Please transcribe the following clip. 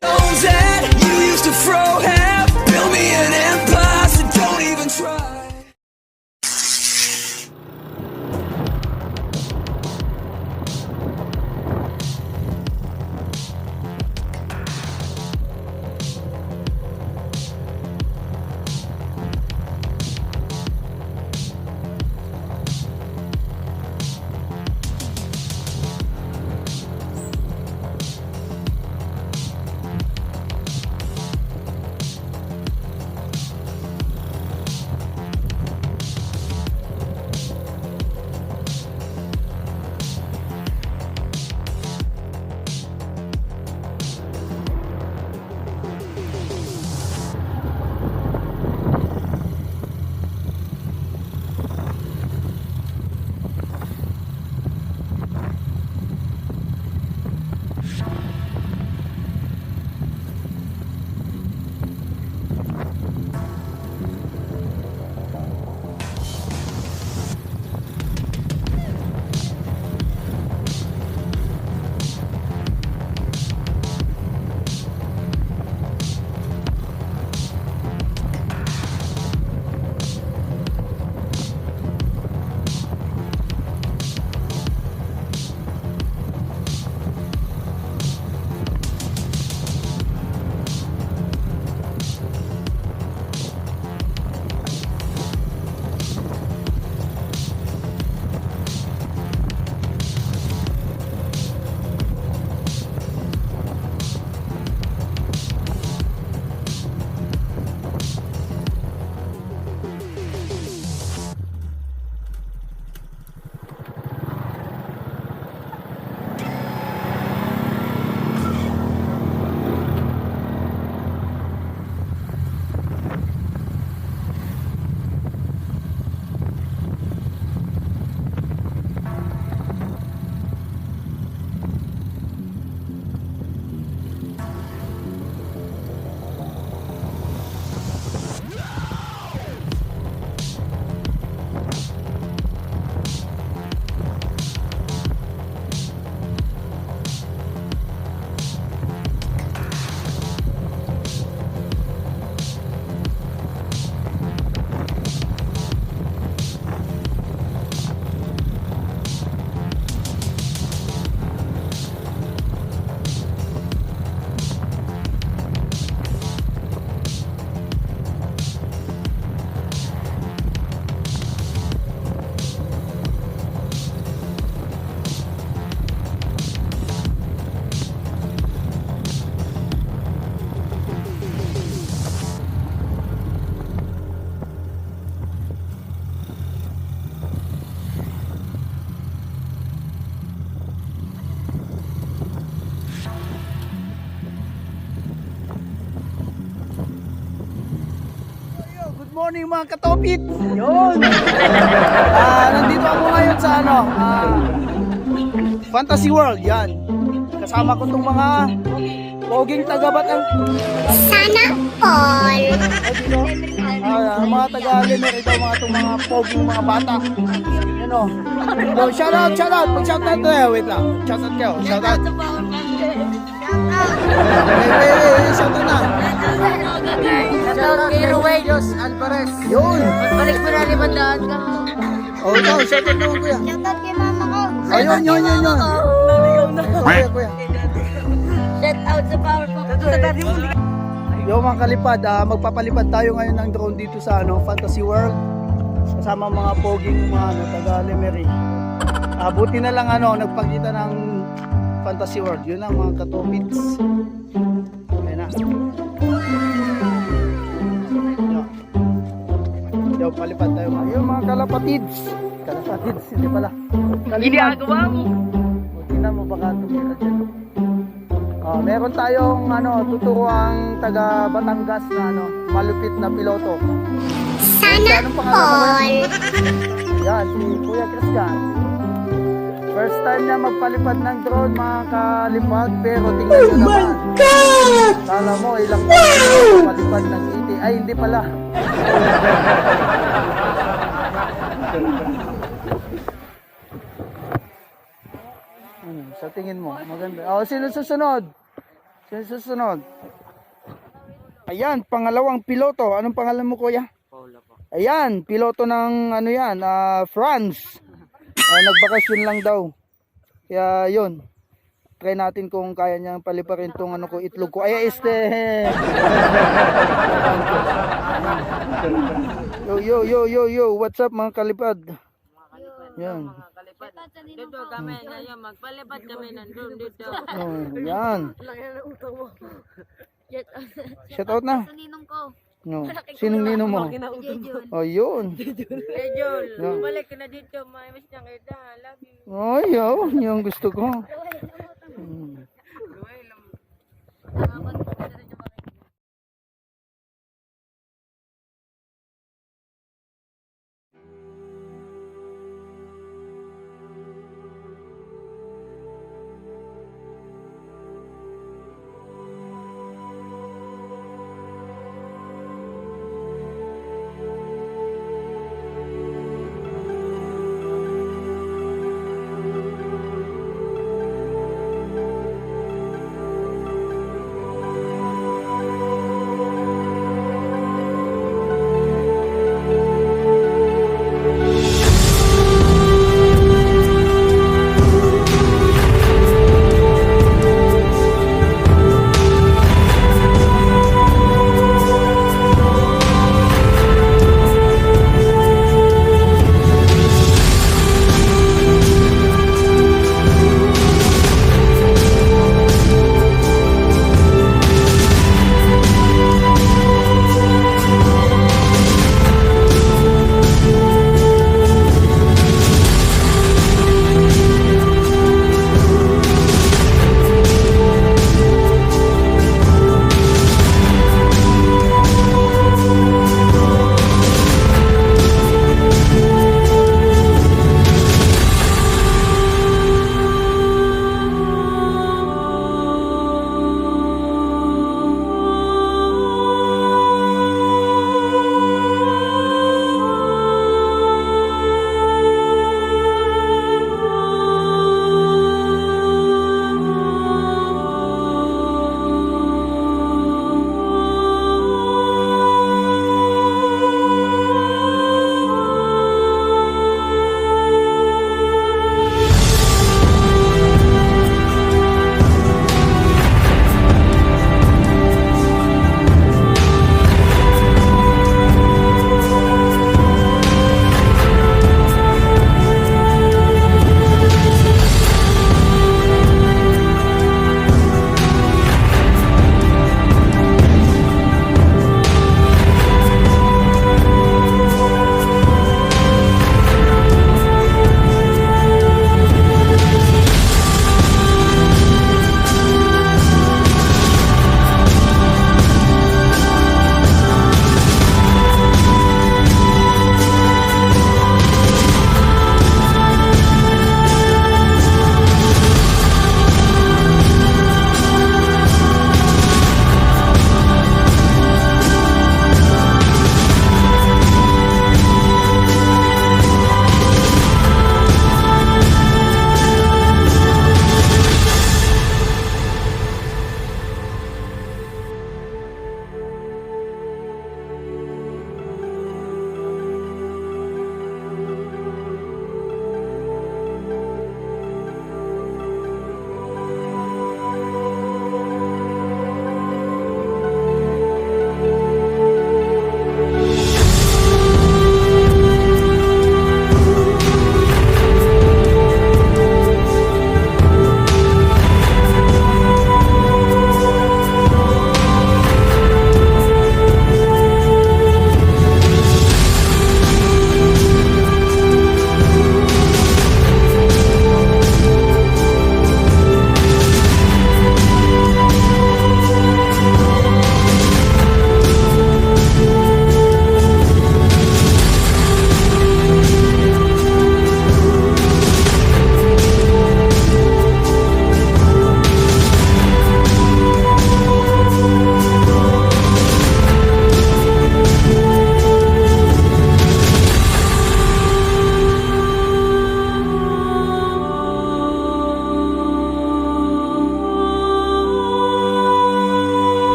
That you used to throw half, build me an empire, so don't even try. Morning mga katopit. Yun. Nandito ako ngayon sa Fantasy World. Yan. Kasama ko tong mga poging taga-batang. Sana all. Mga taga-Lemery daw mga poging mga bata. Yan o. So, shout out. Mag-shout out to wait lang. Shout out kayo. Shout out. Shout out na. Shoutout kay Ruel Alvarez. Yun. Balik mo na 500 ka. Oh, ikaw. Shout out naman kuya. Shoutout kay mama ko. Ayun. Kuya. Shout out sa power pop. Yo mga kalipad, magpapalipad tayo ngayon ng drone dito sa Fantasy World. Kasama mga poging mga taga Lemery. Buti na lang nagpakita ng Fantasy World. Yun ang mga katopits. Ayan na. Yo, palipad tayo yung mga kalapatids. Kalapatids, hindi pala. Ginagawa mo. Tingnan mo baka tumira dyan. Meron tayong tuturuang taga Batangas na malupit na piloto. Sana all. Yan, si Kuya Christian. First time niya magpalipad ng drone mga kalipad, pero tingnan nyo naman. Oh my God! Kala mo ilang palipad ng iti. Ay, hindi pala. Sa tingin mo, maganda. Sino susunod? Sa susunod. Ayan, pangalawang piloto. Anong pangalan mo, kuya? Paula po. Ayan, piloto ng ano yan, France. Nagbakasyon lang daw. Kaya yun. Try natin kung kaya niyang paliparin tong ano ko, itlog ko. Ay, Yo, what's up mga kalipad? Yan. Dito kami ngayon, magpalipad kami nandun dito. Oh, yan. Shout out na. Ninong ko. No. Sinong ninong mo? Oh, yun. Hey Jol, balik ka na dito, may miss na kita. Love you. Oh, yun. Yung gusto ko.